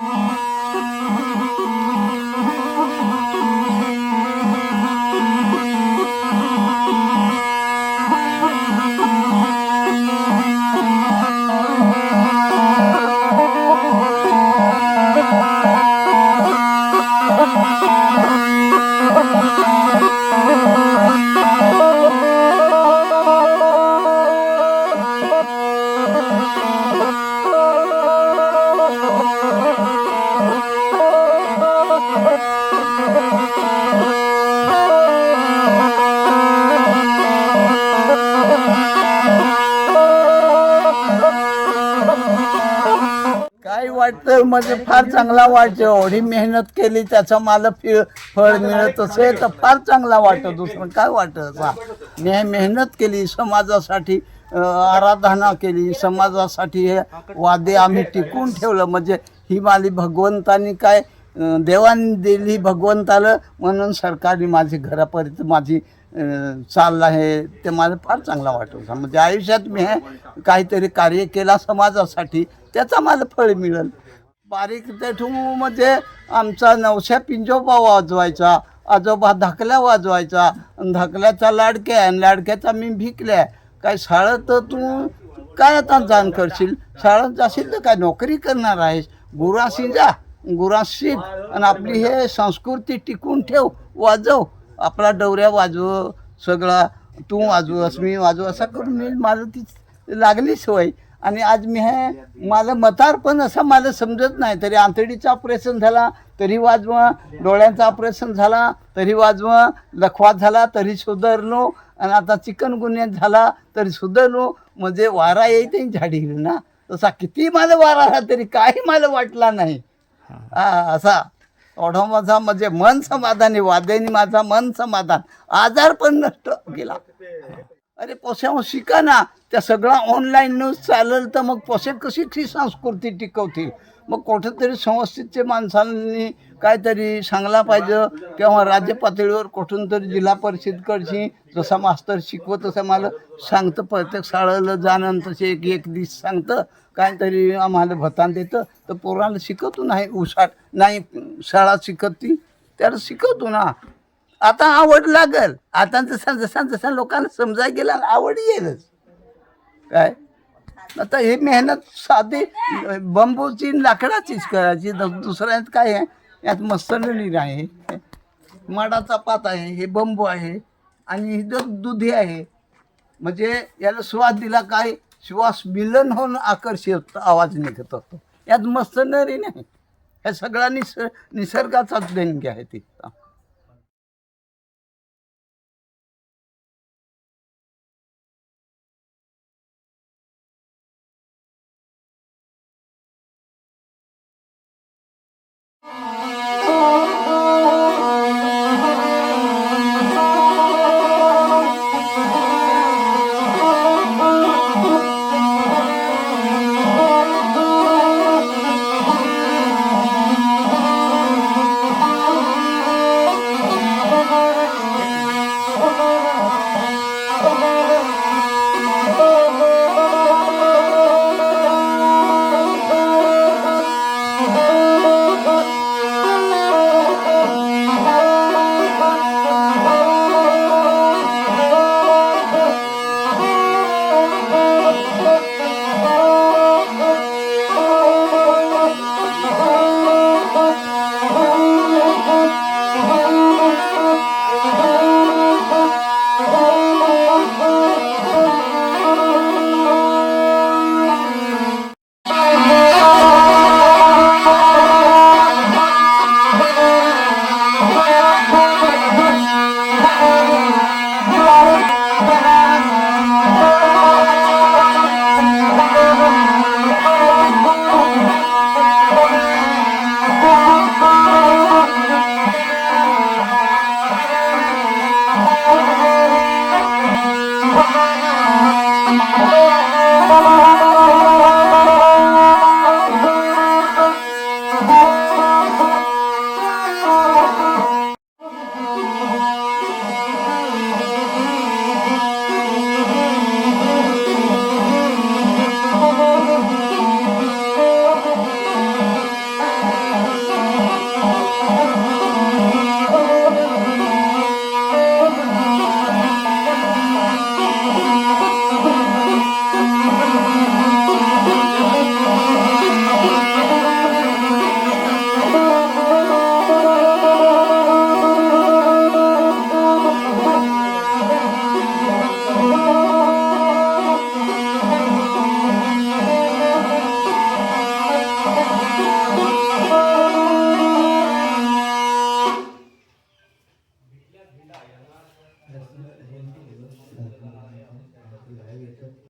काय वाटतं म्हणजे फार चांगला वाटतं. एवढी मेहनत केली त्याचा मला फळ मिळत असेल तर फार चांगला वाटतं. दुसरं काय वाटत. मेहनत केली समाजासाठी, आराधना केली समाजासाठी. हे वादे आम्ही टिकून ठेवलं म्हणजे ही माली भगवंतानी काय देवानी दिली भगवंताला, म्हणून सरकारने माझी घरापर्यंत माझी चाललं आहे. ते मला फार चांगला वाटतं. म्हणजे आयुष्यात मी हे काहीतरी कार्य केला समाजासाठी, त्याचा मला फळ मिळेल. बारीक तेथून म्हणजे आमचा नवश्या पिंजोबा वाजवायचा, आजोबा धाकल्या वाजवायचा. धाकल्याचा लाडक्या आणि लाडक्याचा मी भिकल्या. काय शाळेत तू काय आता जाण करशील, शाळेत जाशील तर काय नोकरी करणार आहेस. गुराशी जा, गुरास शिक आणि आपली हे संस्कृती टिकून ठेव. वाजव, आपला डवऱ्या वाजव, सगळा तू वाजवस मी वाजव, असं करून मी माझं ती लागली सवय. आणि आज मी हे माझं मतार्पण असं मला समजत नाही. तरी आंतडीचं ऑपरेशन झाला तरी वाजवा, डोळ्यांचं ऑपरेशन झाला तरी वाजवा, लखवा झाला तरी सुधारलो, आणि आता चिकनगुन्या झाला तरी सुधारलो. म्हणजे वारा येते झाडी ना, तसा किती मला वारा आला तरी काही मला वाटला नाही. असा ओढा माझा म्हणजे मन समाधानी, वाद्यानी माझा मन समाधान, आजार पण नष्ट गेला. अरे पोशावर शिका ना, त्या सगळा ऑनलाईन न्यूज चालेल तर मग पोसे कशी ती संस्कृती टिकवतील. मग कुठंतरी संवस्थितच्या माणसांनी काहीतरी सांगला पाहिजे, किंवा राज्य पातळीवर कुठून तरी जिल्हा परिषदकडची जसा मास्तर शिकवत तसं मला सांगतं. प्रत्येक शाळेला जाणं तसे एक एक दिवस सांगतं, काहीतरी आम्हाला भतान देतं. तर पोराला शिकवतो नाही, हुशार नाही शाळा शिकवती त्याला शिकवतो ना. आता आवड लागल. आता जसा जसा जसा लोकांना समजायला गेला आवड येईलच. काय आता ही मेहनत साधी बंबूची लाकडाचीच करायची. दुसऱ्यात काय आहे, यात मस्तनी आहे, माडाचा पात आहे, हे बंबू आहे, आणि ही दुधी आहे. म्हणजे याला श्वास दिला काय श्वास मिलन होऊन आकर्षित आवाज निघत असतो. यात मस्तनरी नाही. हे सगळा निसर्गाचाच देणगी आहे ती. Oh